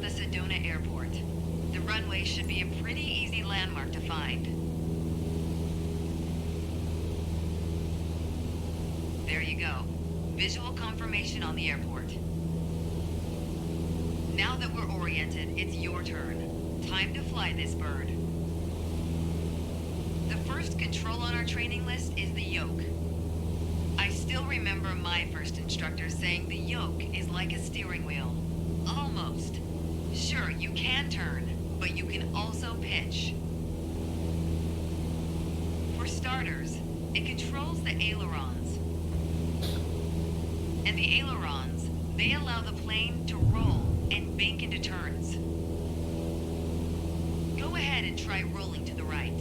the Sedona Airport. The runway should be a pretty easy landmark to find. There you go. Visual confirmation on the airport. Now that we're oriented, it's your turn. Time to fly this bird. The first control on our training list is the yoke. I still remember my first instructor saying the yoke is like a steering wheel. Almost. Sure, you can turn, but you can also pitch. For starters, it controls the ailerons. And the ailerons, they allow the plane to roll and bank into turns. Go ahead and try rolling to the right.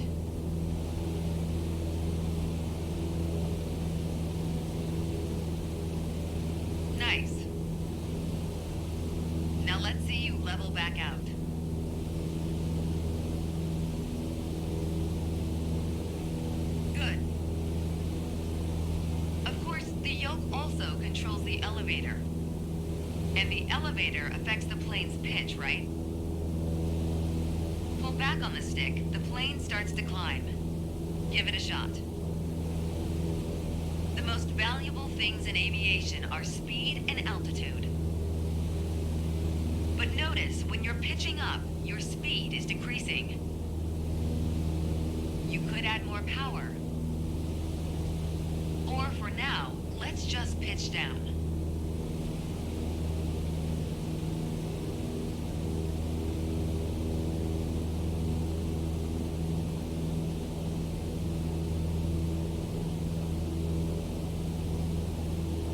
Nice. Now let's see you level back out. Good. Of course, the yoke also controls the elevator. And the elevator affects the plane's pitch, right? Pull back on the stick, the plane starts to climb. Give it a shot. The most valuable things in aviation are speed and altitude. But notice, when you're pitching up, your speed is decreasing. You could add more power. Or for now, let's just pitch down.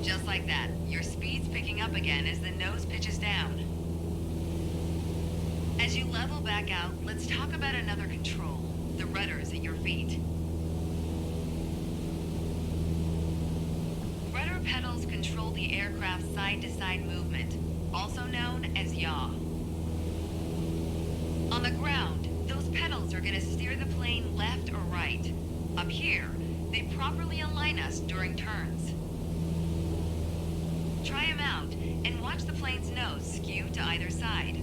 Just like that, your speed's picking up again as the nose pitches down. As you level back out, let's talk about another control, the rudders at your feet. Rudder pedals control the aircraft's side-to-side movement, also known as yaw. On the ground, those pedals are going to steer the plane left or right. Up here, they properly align us during turns. Try them out, and watch the plane's nose skew to either side.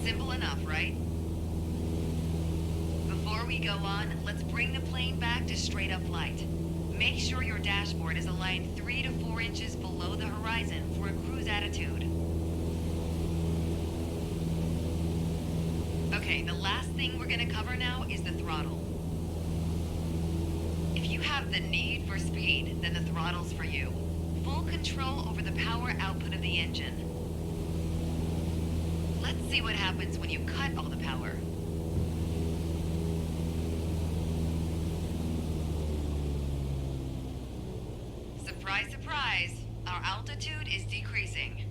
Simple enough, right? Before we go on, let's bring the plane back to straight-up flight. Make sure your dashboard is aligned 3 to 4 inches below the horizon for a cruise attitude. Okay, the last thing we're gonna cover now is the throttle. If you have the need for speed, then the throttle's for you. Full control over the power output of the engine. Let's see what happens when you cut all the power. Surprise, surprise, our altitude is decreasing.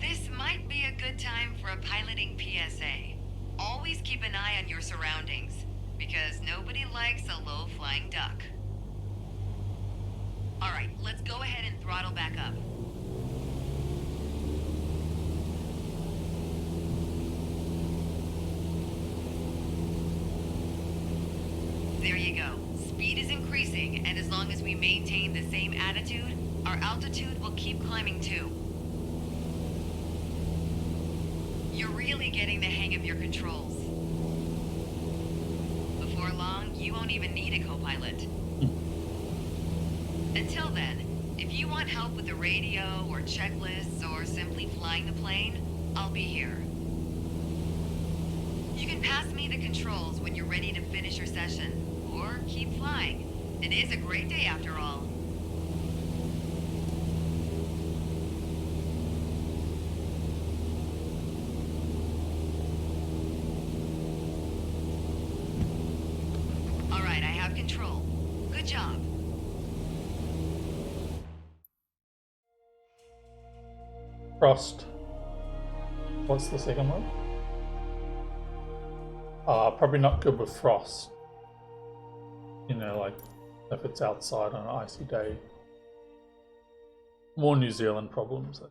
This might be a good time for a piloting PSA. Always keep an eye on your surroundings, because nobody likes a low-flying duck. All right, let's go ahead and throttle back up. There you go. Speed is increasing, and as long as we maintain the same attitude, our altitude will keep climbing too. You're really getting the hang of your controls. Before long, you won't even need a co-pilot. Until then, if you want help with the radio or checklists or simply flying the plane, I'll be here. You can pass me the controls when you're ready to finish your session, or keep flying. It is a great day after all. All right, I have control. Good job. Frost. What's the second one? Probably not good with frost. You know, like if it's outside on an icy day. More New Zealand problems.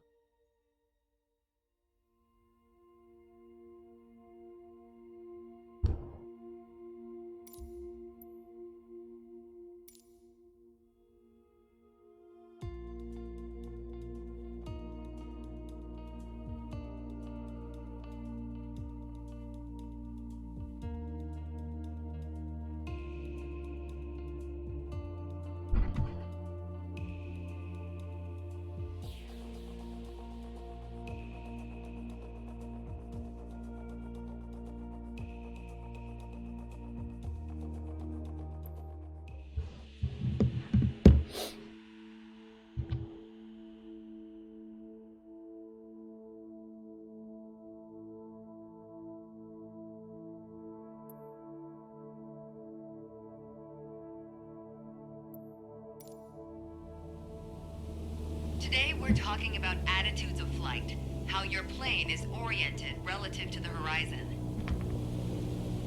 we're talking about attitudes of flight, how your plane is oriented relative to the horizon.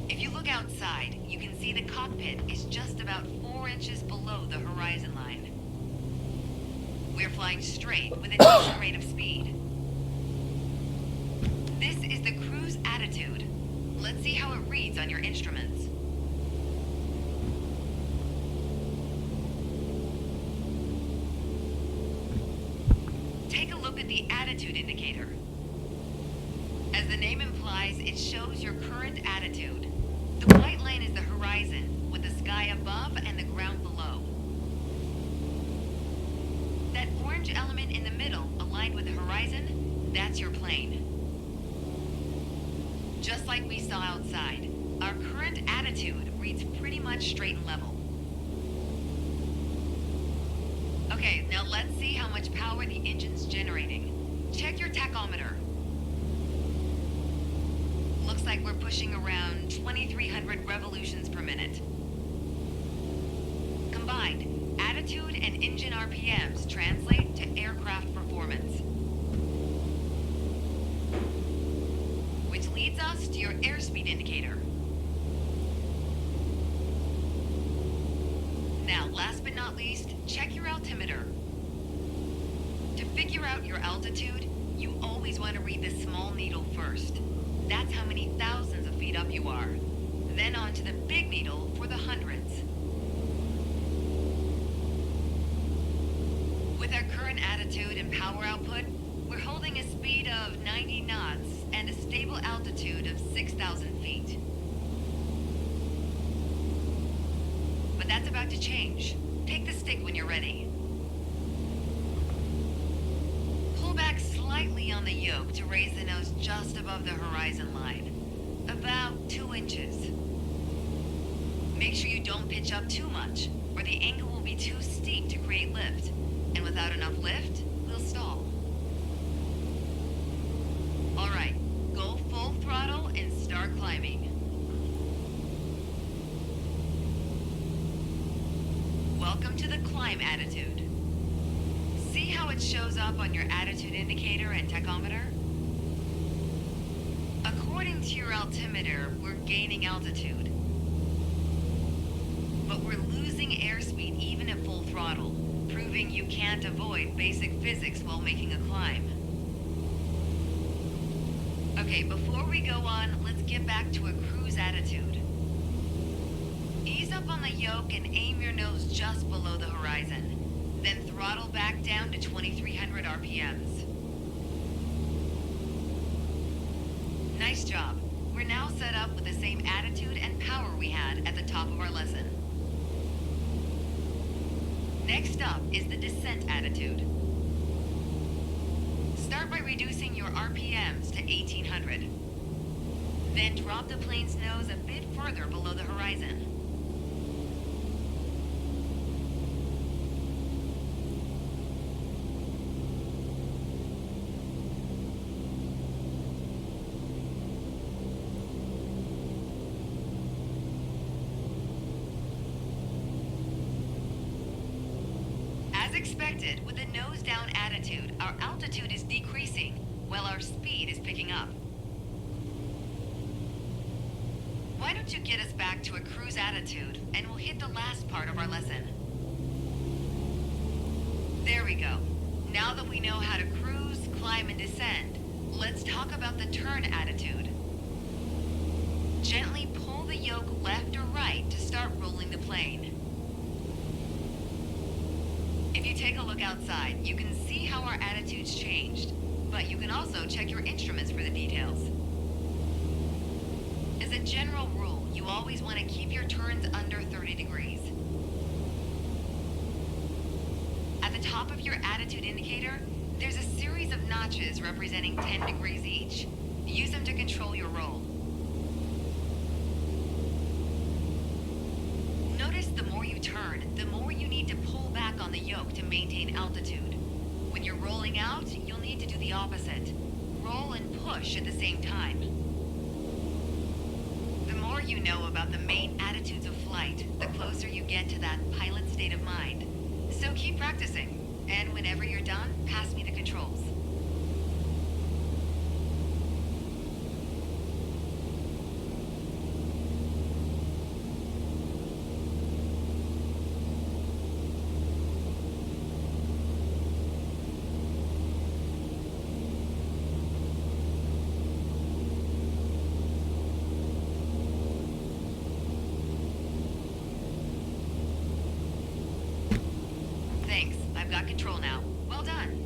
If you look outside, you can see the cockpit is just about 4 inches below the horizon line. We're flying straight with a decent rate of speed. This is the cruise attitude. Let's see how it reads on your instruments. Take a look at the attitude indicator. As the name implies, it shows your current attitude. The white line is the horizon, with the sky above and the ground below. That orange element in the middle, aligned with the horizon, that's your plane. Just like we saw outside, our current attitude reads pretty much straight and level. Okay, now let's see how much power the engine's generating. Check your tachometer. Looks like we're pushing around 2,300 revolutions per minute. Combined, attitude and engine RPMs translate to aircraft performance. Which leads us to your airspeed indicator. Now, last but not least, check your altimeter. To figure out your altitude, you always want to read the small needle first. That's how many thousands of feet up you are. Then on to the big needle for the hundreds. With our current attitude and power output, we're holding a speed of 90 knots and a stable altitude of 6,000 feet. But that's about to change. Take the stick when you're ready. Pull back slightly on the yoke to raise the nose just above the horizon line. About 2 inches. Make sure you don't pitch up too much, or the angle will be too steep to create lift. And without enough lift, we'll stall. Alright, go full throttle and start climbing. Welcome to the climb attitude. See how it shows up on your attitude indicator and tachometer? According to your altimeter, we're gaining altitude. But we're losing airspeed even at full throttle, proving you can't avoid basic physics while making a climb. Okay, before we go on, let's get back to a cruise attitude. Ease up on the yoke and aim your nose just below the horizon. Then throttle back down to 2,300 RPMs. Nice job. We're now set up with the same attitude and power we had at the top of our lesson. Next up is the descent attitude. Start by reducing your RPMs to 1,800. Then drop the plane's nose a bit further below the horizon. As expected, with a nose-down attitude, our altitude is decreasing, while our speed is picking up. Why don't you get us back to a cruise attitude, and we'll hit the last part of our lesson. There we go. Now that we know how to cruise, climb, and descend, let's talk about the turn attitude. Gently pull the yoke left or right to start rolling the plane. If you take a look outside, you can see how our attitude's changed, but you can also check your instruments for the details. As a general rule, you always want to keep your turns under 30 degrees. At the top of your attitude indicator, there's a series of notches representing 10 degrees each. Use them to control your roll. Notice the more you turn, the more you need to pull back on the yoke to maintain altitude. When you're rolling out, you'll need to do the opposite. Roll and push at the same time. The more you know about the main attitudes of flight, the closer you get to that pilot state of mind. So keep practicing. And whenever you're done, pass me the controls. Thanks. I've got control now. Well done.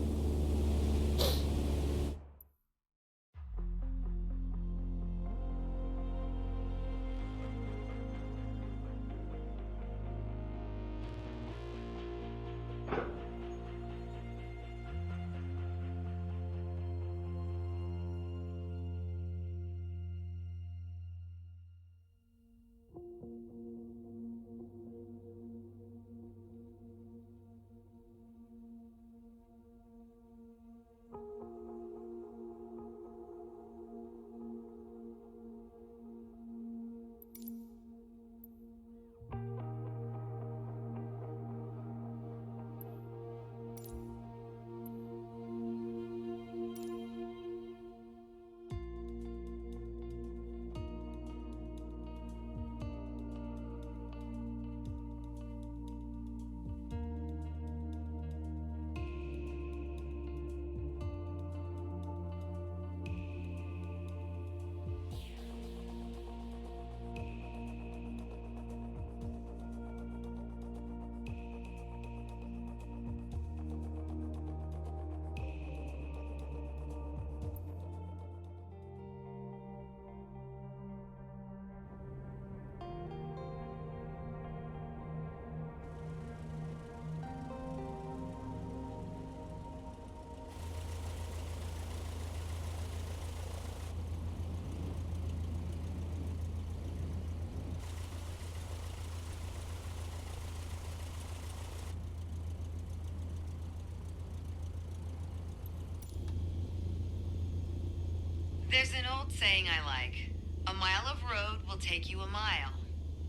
There's an old saying I like. A mile of road will take you a mile.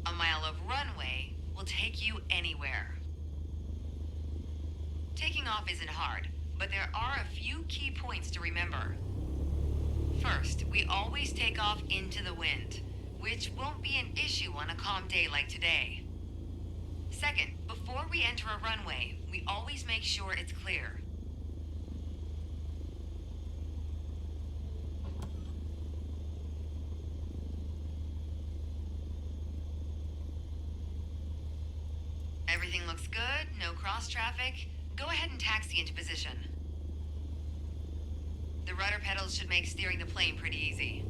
A mile of runway will take you anywhere. Taking off isn't hard, but there are a few key points to remember. First, we always take off into the wind, which won't be an issue on a calm day like today. Second, before we enter a runway, we always make sure it's clear. Everything looks good, no cross traffic. Go ahead and taxi into position. The rudder pedals should make steering the plane pretty easy.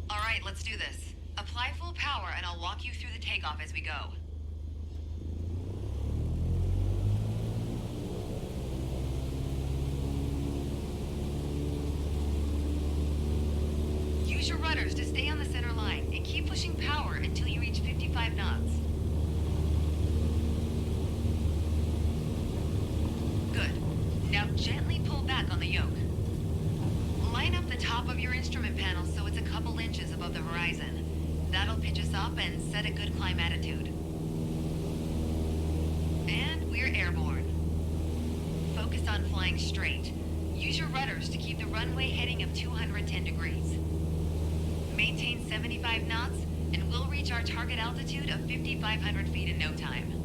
All right, let's do this. Apply full power and I'll walk you through the takeoff as we go. Use your rudders to stay on the center line and keep pushing power until you reach 55 knots. Good. Now gently pull back on the yoke. Line up the top of your instrument panel so it's a couple inches above the horizon. That'll pitch us up and set a good climb attitude. And we're airborne. Focus on flying straight. Use your rudders to keep the runway heading of 210 degrees. Maintain 75 knots and we'll reach our target altitude of 5,500 feet in no time.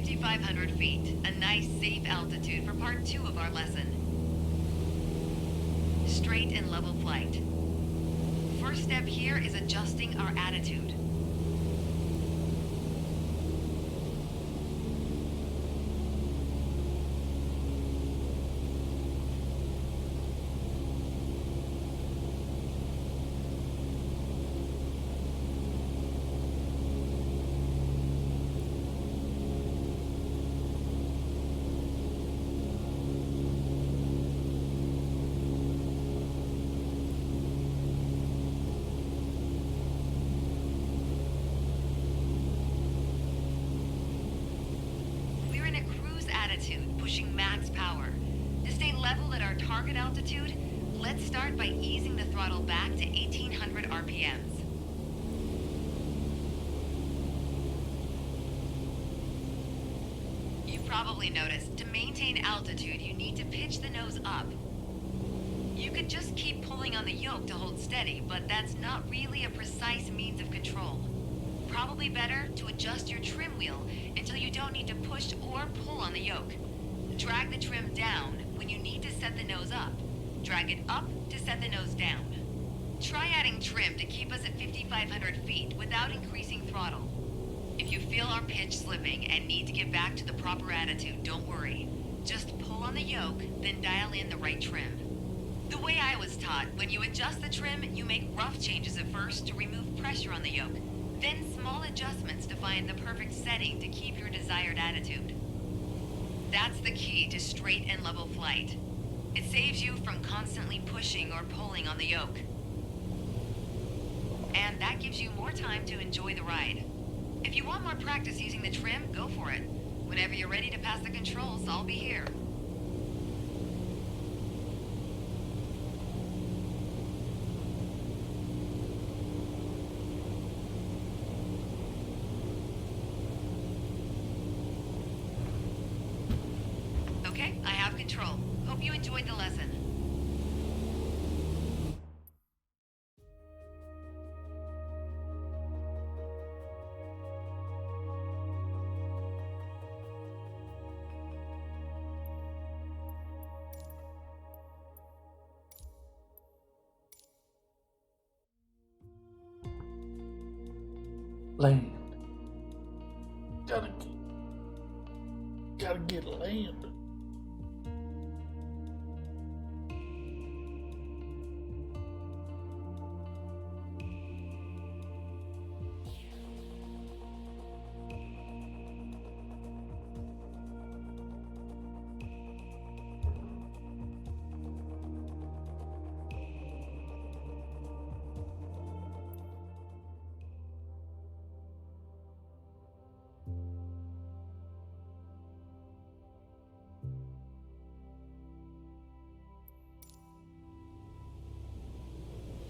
5,500 feet, a nice safe altitude for part 2 of our lesson. Straight and level flight. First step here is adjusting our attitude. Pushing max power. To stay level at our target altitude, let's start by easing the throttle back to 1800 RPMs. You've probably noticed, to maintain altitude, you need to pitch the nose up. You could just keep pulling on the yoke to hold steady, but that's not really a precise means of control. Probably better to adjust your trim wheel until you don't need to push or pull on the yoke. Drag the trim down when you need to set the nose up. Drag it up to set the nose down. Try adding trim to keep us at 5,500 feet without increasing throttle. If you feel our pitch slipping and need to get back to the proper attitude, don't worry. Just pull on the yoke, then dial in the right trim. The way I was taught, when you adjust the trim, you make rough changes at first to remove pressure on the yoke, then small adjustments to find the perfect setting to keep your desired attitude. That's the key to straight and level flight. It saves you from constantly pushing or pulling on the yoke. And that gives you more time to enjoy the ride. If you want more practice using the trim, go for it. Whenever you're ready to pass the controls, I'll be here. Okay, I have control. Hope you enjoyed the lesson. Land. Gotta get land.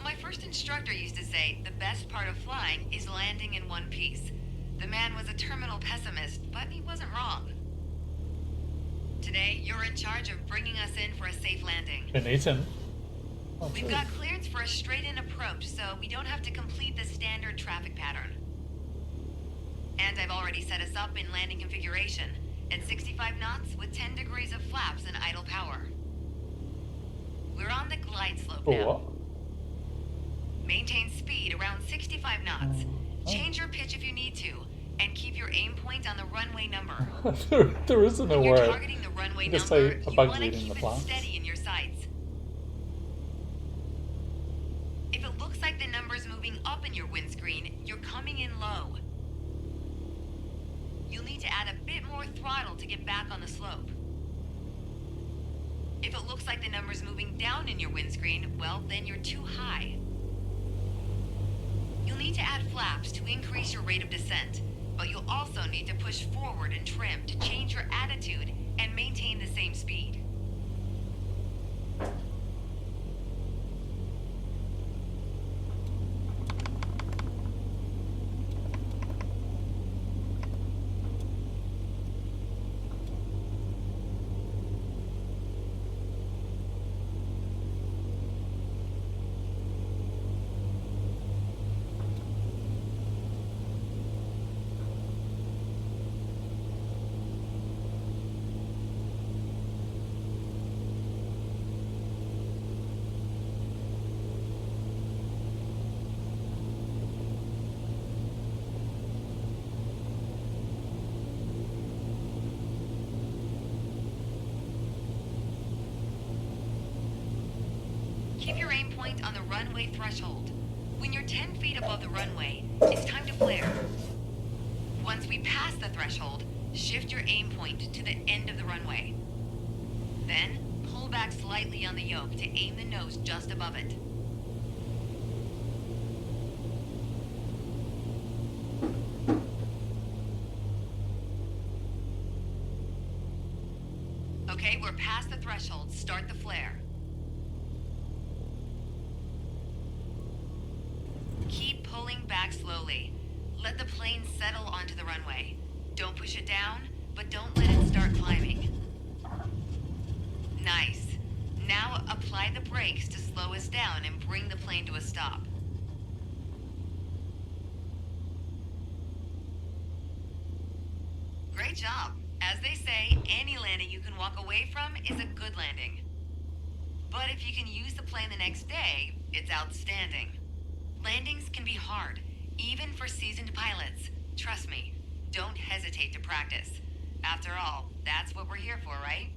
My first instructor used to say the best part of flying is landing in one piece. The man was a terminal pessimist, but he wasn't wrong. Today, you're in charge of bringing us in for a safe landing. Been eaten. We've got clearance for a straight-in approach, so we don't have to complete the standard traffic pattern. And I've already set us up in landing configuration at 65 knots with 10 degrees of flaps and idle power. We're on the glide slope now. What? Maintain speed around 65 knots. Change your pitch if you need to, and keep your aim point on the runway number. there isn't a When you're word. targeting the runway Just number, say a you bug's want to eating keep the it plants. steady in your sights. If it looks like the number's moving up in your windscreen, you're coming in low. You'll need to add a bit more throttle to get back on the slope. If it looks like the number's moving down in your windscreen, well, then you're too high. You'll need to add flaps to increase your rate of descent, but you'll also need to push forward and trim to change your attitude and maintain the same speed. point on the runway threshold. When you're 10 feet above the runway, it's time to flare. Once we pass the threshold, shift your aim point to the end of the runway. Then, pull back slightly on the yoke to aim the nose just above it. Okay, we're past the threshold. Start the flare. Keep pulling back slowly. Let the plane settle onto the runway. Don't push it down, but don't let it start climbing. Nice. Now apply the brakes to slow us down and bring the plane to a stop. Great job. As they say, any landing you can walk away from is a good landing. But if you can use the plane the next day, it's outstanding. Landings can be hard, even for seasoned pilots. Trust me, don't hesitate to practice. After all, that's what we're here for, right?